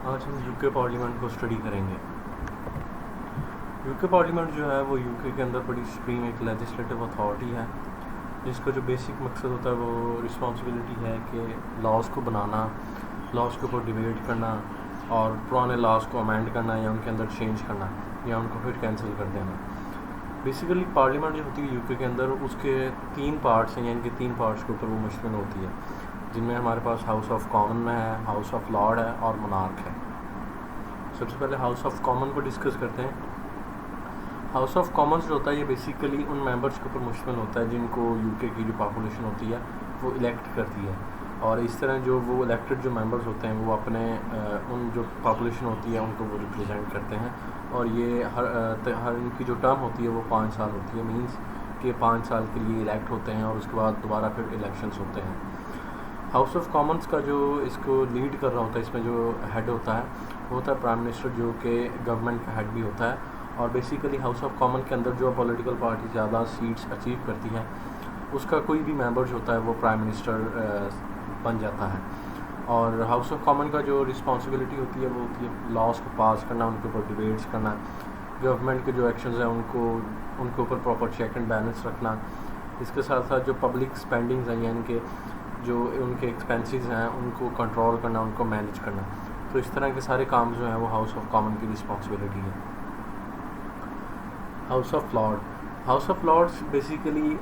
आज हम UK parliament को स्टडी करेंगे। यूके पार्लियामेंट जो है वो यूके के अंदर बड़ी सुप्रीम एक लेजिस्लेटिव अथॉरिटी है, जिसका जो बेसिक मकसद होता है वो रिस्पॉन्सिबिलिटी है कि लॉज को बनाना, लॉज के ऊपर डिबेट करना और पुराने लॉज को अमेंड करना या उनके अंदर चेंज करना या उनको फिर कैंसिल कर देना। बेसिकली पार्लियामेंट जो होती है यूके के अंदर, उसके 3 पार्ट्स हैं, यानी कि 3 पार्ट्स के ऊपर वो मुश्तमिल होती है, जिनमें हमारे पास हाउस ऑफ कॉमन है, हाउस ऑफ लॉर्ड है और मोनार्क है। सबसे पहले हाउस ऑफ कॉमन को डिस्कस करते हैं। हाउस ऑफ कॉमन्स जो होता है ये बेसिकली उन मेंबर्स के ऊपर मुश्तमिल होता है जिनको यूके की जो पॉपुलेशन होती है वो इलेक्ट करती है, और इस तरह जो वो इलेक्टेड जो मेंबर्स होते हैं वो अपने उन जो पॉपुलेशन होती है उनको वो रिप्रेजेंट करते हैं, और ये हर इनकी जो टर्म होती है वो 5 साल होती है। मींस कि 5 साल के लिए इलेक्ट होते हैं और उसके बाद दोबारा फिर इलेक्शंस होते हैं। हाउस ऑफ कॉमन्स का जो इसको लीड कर रहा होता है, इसमें जो हेड होता है वो होता है प्राइम मिनिस्टर, जो कि गवर्नमेंट का हेड भी होता है। और बेसिकली हाउस ऑफ कॉमन के अंदर जो पॉलिटिकल पार्टी ज़्यादा सीट्स अचीव करती है उसका कोई भी मेंबर जो होता है वो प्राइम मिनिस्टर बन जाता है। और हाउस ऑफ कॉमन का जो रिस्पॉन्सिबिलिटी होती है वो होती है लॉज को पास करना, उनके ऊपर डिबेट्स करना, गवर्नमेंट के जो एक्शंस हैं उनके ऊपर प्रॉपर चेक एंड बैलेंस रखना। इसके साथ साथ जो पब्लिक स्पेंडिंग्स हैं, यानी कि जो उनके एक्सपेंसेस हैं उनको कंट्रोल करना, उनको मैनेज करना। तो इस तरह के सारे काम जो हैं वो हाउस ऑफ कॉमन की रिस्पॉन्सिबिलिटी है। House of Lord, House of Lords basically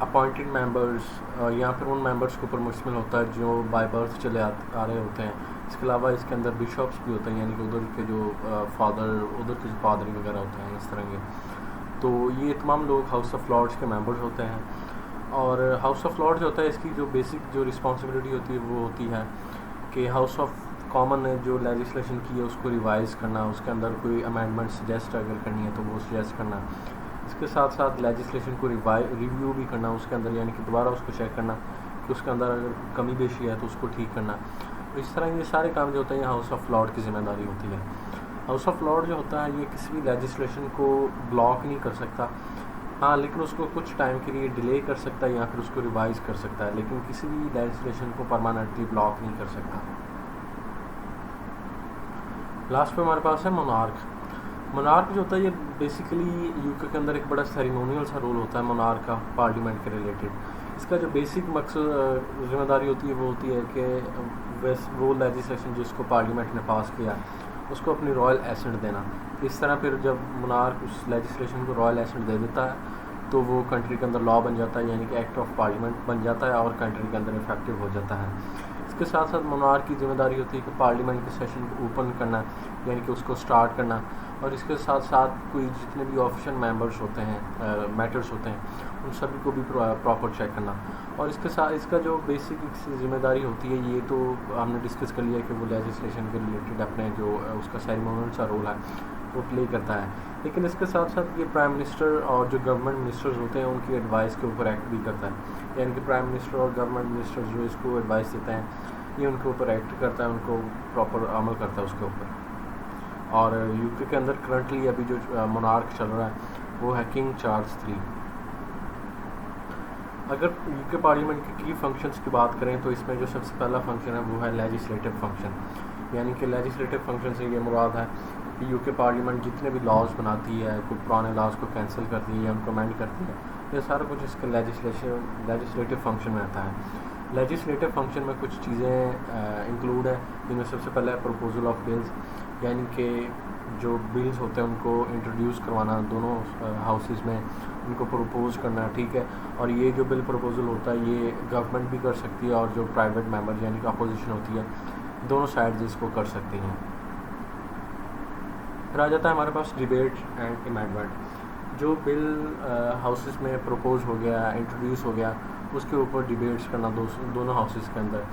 appointed members या फिर उन मेंबर्स के ऊपर मुश्तमिल होता है जो बाय बर्थ चले आ रहे होते हैं। इसके अलावा इसके अंदर बिशॉप्स भी होते हैं, यानी कि उधर के जो उधर के जो पादरी वगैरह होते हैं इस तरह के। तो ये तमाम लोग हाउस ऑफ लॉर्ड्स के मेंबर्स होते हैं। और हाउस ऑफ लॉर्ड्स जो होता है इसकी जो बेसिक जो रिस्पॉन्सिबिलिटी होती है वो होती है कि हाउस ऑफ कॉमन ने जो लेजिस्लेशन की है उसको रिवाइज़ करना, उसके अंदर कोई अमेंडमेंट सजेस्ट अगर करनी है तो वो सजेस्ट करना। इसके साथ साथ लेजिस्लेशन को रिव्यू भी करना उसके अंदर, यानी कि दोबारा उसको चेक करना कि उसके अंदर अगर कमी बेशी है तो उसको ठीक करना। तो इस तरह ये सारे काम जो होते हैं हाउस ऑफ लॉर्ड की जिम्मेदारी होती है। हाउस ऑफ लॉर्ड जो होता है ये किसी भी लेजिस्लेशन को ब्लॉक नहीं कर सकता, हाँ, लेकिन उसको कुछ टाइम के लिए डिले कर सकता है या फिर उसको रिवाइज़ कर सकता है, लेकिन किसी भी लेजिस्लेशन को परमानेंटली ब्लॉक नहीं कर सकता। लास्ट पे हमारे पास है मोनार्क। मोनार्क जो होता है ये बेसिकली यूके के अंदर एक बड़ा सेरेमोनियल सा रोल होता है मोनार्क का पार्लियामेंट के रिलेटेड। इसका जो बेसिक मकसद जिम्मेदारी होती है वो होती है कि वो लेजिस्लेशन जिसको पार्लियामेंट ने पास किया उसको अपनी रॉयल एसेंट देना। इस तरह फिर जब मोनार्क उस लेजिस्लेशन को रॉयल एसेंट दे देता है तो वो कंट्री के अंदर लॉ बन जाता है, यानी कि एक्ट ऑफ पार्लियामेंट बन जाता है और कंट्री के अंदर इफेक्टिव हो जाता है। इसके साथ साथ मोनार्क की जिम्मेदारी होती है कि पार्लियामेंट के सेशन को ओपन करना, यानी कि उसको स्टार्ट करना, और इसके साथ साथ कोई जितने भी ऑफिशियल मेंबर्स होते हैं, मैटर्स होते हैं, उन सभी को भी प्रॉपर चेक करना। और इसके साथ इसका जो बेसिक जिम्मेदारी होती है ये तो हमने डिस्कस कर लिया कि वो लेजिस्लेशन के रिलेटेड अपने जो उसका सेरेमोनियल सा रोल है वो प्ले करता है। लेकिन इसके साथ साथ ये प्राइम मिनिस्टर और जो गवर्नमेंट मिनिस्टर्स होते हैं उनकी एडवाइस के ऊपर एक्ट भी करता है, यानी कि प्राइम मिनिस्टर और गवर्नमेंट मिनिस्टर जो इसको एडवाइस देते हैं ये उनके ऊपर एक्ट करता है, उनको प्रॉपर अमल करता है उसके ऊपर। और यूके के अंदर करंटली अभी जो मोनार्क चल रहा है वो है किंग चार्ल्स III। अगर यूके पार्लियामेंट के की फंक्शंस की बात करें तो इसमें जो सबसे पहला फंक्शन है वो है लेजिस्लेटिव फंक्शन, यानी कि लेजिस्लेटिव फंक्शन से ये मुराद है कि यूके पार्लियामेंट जितने भी लॉज बनाती है, कोई पुराने लॉज को कैंसिल करती है या उनको अमेंड करती है, ये सारा कुछ इसके लेजिस्लेटिव फंक्शन में आता है। लेजिस्लेटिव फंक्शन में कुछ चीज़ें इंक्लूड है, जिनमें सबसे पहले है प्रपोजल ऑफ बिल्स, यानी कि जो बिल्स होते हैं उनको इंट्रोड्यूस करवाना दोनों हाउसेस में, उनको प्रपोज करना, ठीक है। और ये जो बिल प्रपोजल होता है ये गवर्नमेंट भी कर सकती है और जो प्राइवेट मेंबर यानी कि अपोजिशन होती है, दोनों साइड्स इसको कर सकती हैं। फिर आ जाता है हमारे पास डिबेट एंड अमेंडमेंट। जो बिल हाउसेस में प्रपोज हो गया, इंट्रोड्यूस हो गया, उसके ऊपर डिबेट्स करना दोनों हाउसेस के अंदर,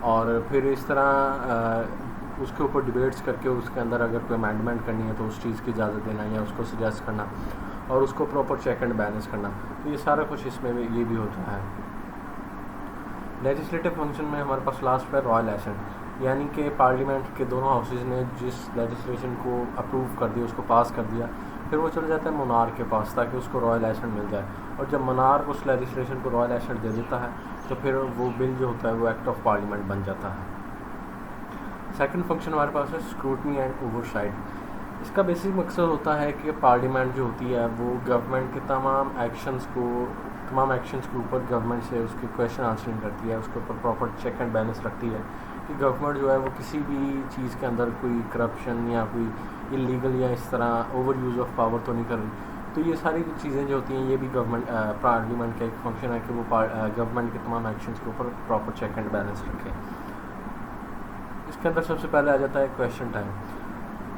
और फिर इस तरह उसके ऊपर डिबेट्स करके उसके अंदर अगर कोई अमेंडमेंट करनी है तो उस चीज़ की इजाज़त देना या उसको सजेस्ट करना और उसको प्रॉपर चेक एंड बैलेंस करना। तो ये सारा कुछ इसमें ये भी होता है। लेजिस्लेटिव फंक्शन में हमारे पास लास्ट पर रॉयल एसेंट, यानी कि पार्लियामेंट के दोनों हाउसेज ने जिस लेजिस्लेशन को अप्रूव कर दिया, उसको पास कर दिया, फिर वो चला जाता है मोनार्क के पास ताकि उसको रॉयल एसेंट मिल जाए। और जब मोनार्क उस लेजिस्लेशन को रॉयल एसेंट दे देता है तो फिर वो बिल जो होता है वो एक्ट ऑफ पार्लियामेंट बन जाता है। सेकंड फंक्शन हमारे पास है स्क्रूटनी एंड ओवरसाइट। इसका बेसिक मकसद होता है कि पार्लियामेंट जो होती है वो गवर्नमेंट के तमाम एक्शंस के ऊपर गवर्नमेंट से उसके क्वेश्चन आंसरिंग करती है, उसके ऊपर प्रॉपर चेक एंड बैलेंस रखती है कि गवर्नमेंट जो है वो किसी भी चीज़ के अंदर कोई करप्शन या कोई इलीगल या इस तरह ओवर यूज़ ऑफ पावर तो नहीं कर रही। तो ये सारी चीज़ें जो होती हैं ये भी गवर्नमेंट पार्लियामेंट का एक फंक्शन है कि वो गवर्नमेंट के तमाम एक्शंस के ऊपर प्रॉपर चेक एंड बैलेंस रखें। इसके अंदर सबसे पहले आ जाता है क्वेश्चन टाइम।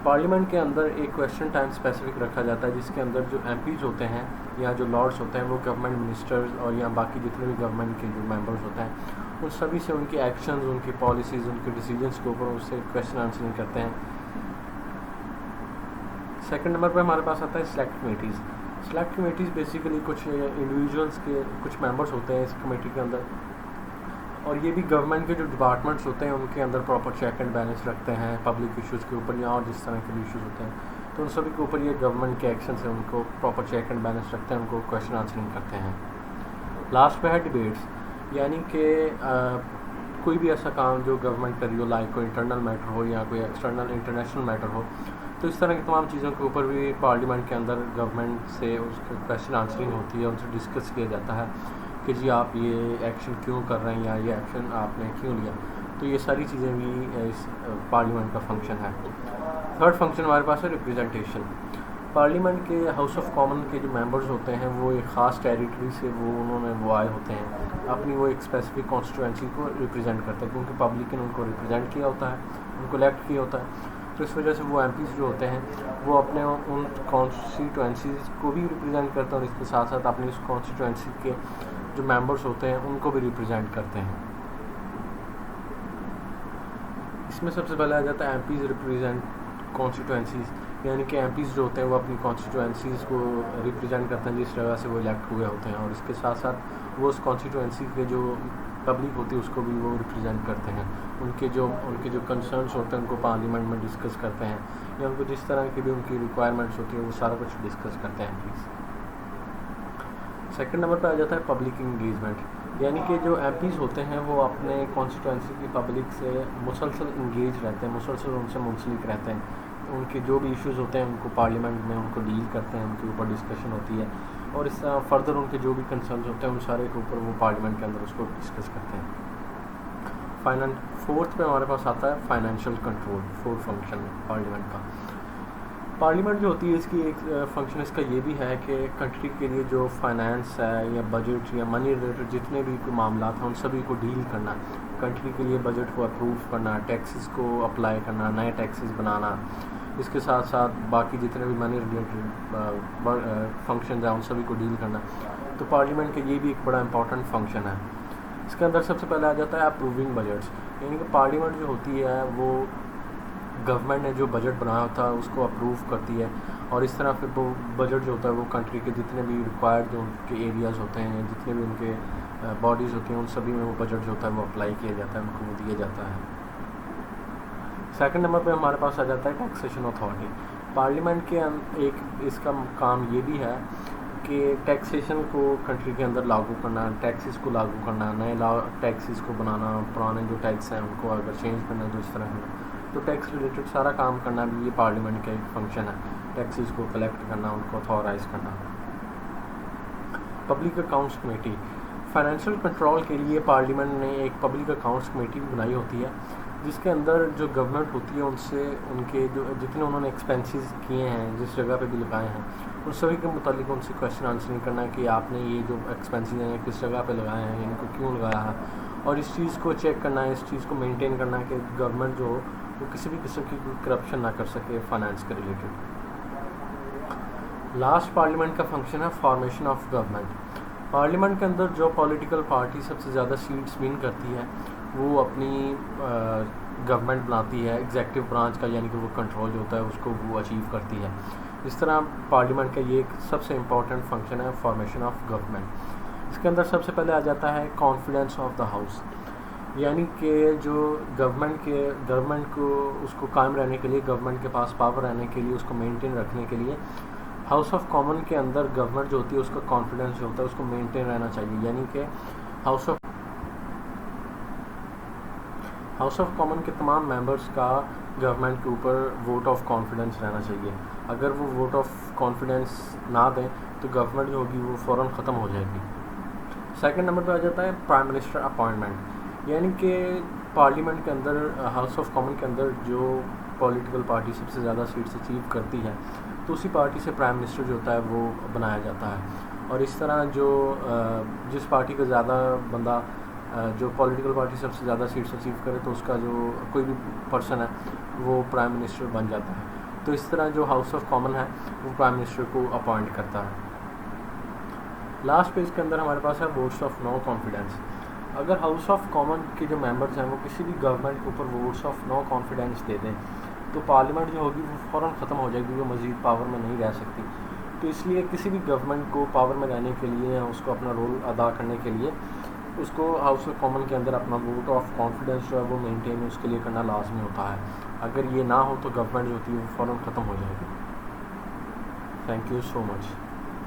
पार्लियामेंट के अंदर एक क्वेश्चन टाइम स्पेसिफिक रखा जाता है जिसके अंदर जो एमपीज़ होते हैं या जो लॉर्ड्स होते हैं वो गवर्नमेंट मिनिस्टर्स और या बाकी जितने भी गवर्नमेंट के जो मेंबर्स होते हैं उन सभी से उनके एक्शंस, उनकी पॉलिसीज़, उनके डिसीजंस के ऊपर उससे क्वेश्चन आंसरिंग करते हैं। सेकंड नंबर पर हमारे पास आता है select committees. Select committees basically कुछ इंडिविजुअल्स के कुछ मेंबर्स होते हैं इस कमेटी के अंदर, और ये भी गवर्नमेंट के जो डिपार्टमेंट्स होते हैं उनके अंदर प्रॉपर चेक एंड बैलेंस रखते हैं पब्लिक इश्यूज़ के ऊपर या और जिस तरह के भी इश्यूज़ होते हैं, तो उन सभी के ऊपर ये गवर्नमेंट के एक्शन से उनको प्रॉपर चेक एंड बैलेंस रखते हैं, उनको क्वेश्चन आंसरिंग करते हैं। लास्ट पे है डिबेट्स, यानी कि कोई भी ऐसा काम जो गवर्नमेंट कर रही हो, लाइक कोई इंटरनल मैटर हो या कोई एक्सटर्नल इंटरनेशनल मैटर हो, तो इस तरह की तमाम चीज़ों के ऊपर भी पार्लियामेंट के अंदर गवर्नमेंट से उसके क्वेश्चन आंसरिंग होती है, उनसे डिस्कस किया जाता है कि जी आप ये एक्शन क्यों कर रहे हैं या ये एक्शन आपने क्यों लिया। तो ये सारी चीज़ें भी इस पार्लियामेंट का फंक्शन है। थर्ड फंक्शन हमारे पास है रिप्रेजेंटेशन। पार्लियामेंट के हाउस ऑफ कॉमन के जो मेंबर्स होते हैं वो एक ख़ास टेरिटरी से वो आए होते हैं, अपनी वो एक स्पेसिफिक कॉन्स्टिट्यूएंसी को रिप्रेजेंट करते हैं क्योंकि पब्लिक ने उनको रिप्रेजेंट किया होता है, उनको इलेक्ट किया होता है। तो इस वजह से वो एमपीज़ जो होते हैं वो अपने उन कॉन्स्टिट्यूएंसीज़ को भी रिप्रेजेंट करते हैं और इसके साथ साथ अपनी उस कॉन्स्टिट्यूएंसी के जो मेंबर्स होते हैं उनको भी रिप्रेजेंट करते हैं। इसमें सबसे पहले आ जाता है एमपीज़ रिप्रेजेंट कॉन्स्टिट्यूएंसीज़, यानी कि एमपीज़ जो होते हैं वो अपनी कॉन्स्टिट्यूएंसीज़ को रिप्रेजेंट करते हैं जिस जगह से वो इलेक्ट हुए होते हैं, और इसके साथ साथ वो उस कॉन्स्टिट्यूएंसी के जो पब्लिक होती है उसको भी वो रिप्रेजेंट करते हैं। उनके जो कंसर्न्स होते हैं उनको पार्लियामेंट में डिस्कस करते हैं या उनको जिस तरह की भी उनकी रिक्वायरमेंट्स होती है वो सारा कुछ डिस्कस करते हैं एमपीज़। सेकंड नंबर पर आ जाता है पब्लिक इंगेजमेंट, यानी कि जो एमपीज़ होते हैं वो अपने कॉन्स्टिट्यूएंसी की पब्लिक से मुसलसल इंगेज रहते हैं, मुसलसल उनसे मुंसलिक रहते हैं। उनके जो भी इश्यूज़ होते हैं उनको पार्लियामेंट में उनको डील करते हैं, उनके ऊपर डिस्कशन होती है और इस तरह फर्दर उनके जो भी कंसर्न्स होते हैं उन सारे के ऊपर वो पार्लियामेंट के अंदर उसको डिस्कस करते हैं। फोर्थ पे हमारे पास आता है financial control, fourth function parliament का। पार्लियामेंट जो होती है इसकी एक फंक्शन इसका ये भी है कि कंट्री के लिए जो फाइनेंस है या बजट या मनी रिलेटेड जितने भी कोई मामला हैं उन सभी को डील करना, कंट्री के लिए बजट को अप्रूव करना, टैक्सेस को अप्लाई करना, नए टैक्सेस बनाना, इसके साथ साथ बाकी जितने भी मनी रिलेटेड फंक्शन हैं उन सभी को डील करना। तो पार्लियामेंट का ये भी एक बड़ा इंपॉर्टेंट फंक्शन है। इसके अंदर सबसे पहले आ जाता है अप्रूविंग बजट्स, यानी कि पार्लियामेंट जो होती है वो गवर्नमेंट ने जो बजट बनाया होता है उसको अप्रूव करती है और इस तरह फिर वो बजट जो होता है वो कंट्री के जितने भी रिक्वायर्ड जो उनके एरियाज़ होते हैं, जितने भी उनके बॉडीज़ होती हैं उन सभी में वो बजट जो होता है वो अप्लाई किया जाता है, उनको वो दिया जाता है। सेकंड नंबर पे हमारे पास आ जाता है टैक्सेशन अथॉरिटी। पार्लियामेंट के एक इसका काम ये भी है कि टैक्सेशन को कंट्री के अंदर लागू करना, टैक्सेस को लागू करना, नए टैक्सेस को बनाना, पुराने जो टैक्स हैं उनको अगर चेंज करना तो इस तरह करना। तो टैक्स रिलेटेड सारा काम करना भी ये पार्लियामेंट का एक फंक्शन है, टैक्सेस को कलेक्ट करना, उनको अथॉराइज़ करना। Public accounts committee, financial control के लिए पार्लियामेंट ने एक पब्लिक अकाउंट्स कमेटी भी बनाई होती है जिसके अंदर जो गवर्नमेंट होती है उनसे उनके जो जितने उन्होंने एक्सपेंसेस किए हैं, जिस जगह पे भी लगाए हैं, उन सभी के मुतालिक उनसे क्वेश्चन आंसरिंग करना है कि आपने ये जो एक्सपेंसेस हैं किस जगह पे लगाए हैं, इनको क्यों लगाया है, और इस चीज़ को चेक करना है, इस चीज़ को मेंटेन करना है कि गवर्नमेंट जो वो किसी भी किस्म की करप्शन ना कर सके फाइनेंस के रिलेटेड। लास्ट पार्लियामेंट का फंक्शन है फॉर्मेशन ऑफ गवर्नमेंट। पार्लियामेंट के अंदर जो पॉलिटिकल पार्टी सबसे ज़्यादा सीट्स विन करती है वो अपनी गवर्नमेंट बनाती है, एग्जेक्टिव ब्रांच का यानी कि वो कंट्रोल जो होता है उसको वो अचीव करती है। इस तरह पार्लियामेंट का ये एक सबसे इम्पॉर्टेंट फंक्शन है फॉर्मेशन ऑफ गवर्नमेंट। इसके अंदर सबसे पहले आ जाता है कॉन्फिडेंस ऑफ द हाउस, यानी कि जो गवर्नमेंट को उसको कायम रहने के लिए, गवर्नमेंट के पास पावर रहने के लिए, उसको मेंटेन रखने के लिए हाउस ऑफ कॉमन के अंदर गवर्नमेंट जो होती है उसका कॉन्फिडेंस जो होता है उसको मेंटेन रहना चाहिए, यानी कि हाउस ऑफ कॉमन के तमाम मेंबर्स का गवर्नमेंट के ऊपर वोट ऑफ कॉन्फिडेंस रहना चाहिए। अगर वो वोट ऑफ कॉन्फिडेंस ना दें तो गवर्नमेंट जो होगी वो फ़ौरन ख़त्म हो जाएगी। सेकंड नंबर पे आ जाता है प्राइम मिनिस्टर अपॉइंटमेंट, यानी कि पार्लियामेंट के अंदर, हाउस ऑफ कॉमन के अंदर जो पॉलिटिकल पार्टी सबसे ज़्यादा सीट्स अचीव करती है तो उसी पार्टी से प्राइम मिनिस्टर जो होता है वो बनाया जाता है। और इस तरह जो जिस पार्टी का ज़्यादा बंदा, जो पॉलिटिकल पार्टी सबसे ज़्यादा सीट्स अचीव करे तो उसका जो कोई भी पर्सन है वो प्राइम मिनिस्टर बन जाता है। तो इस तरह जो हाउस ऑफ कॉमन है वो प्राइम मिनिस्टर को अपॉइंट करता है। लास्ट पेज के अंदर हमारे पास है वोट्स ऑफ नो कॉन्फिडेंस। अगर हाउस ऑफ कॉमन के जो मेंबर्स हैं वो किसी भी गवर्नमेंट के ऊपर वोट्स ऑफ नो कॉन्फिडेंस दे दें तो पार्लियामेंट जो होगी वो फ़ौरन ख़त्म हो जाएगी, वो मज़ीद पावर में नहीं रह सकती। तो इसलिए किसी भी गवर्नमेंट को पावर में रहने के लिए या उसको अपना रोल अदा करने के लिए उसको हाउस ऑफ कॉमन के अंदर अपना वोट ऑफ कॉन्फिडेंस जो है वो मेंटेन उसके लिए करना लाजमी होता है। अगर ये ना हो तो गवर्नमेंट जो होती है वो फ़ौरन ख़त्म हो जाएगी। Thank you so much.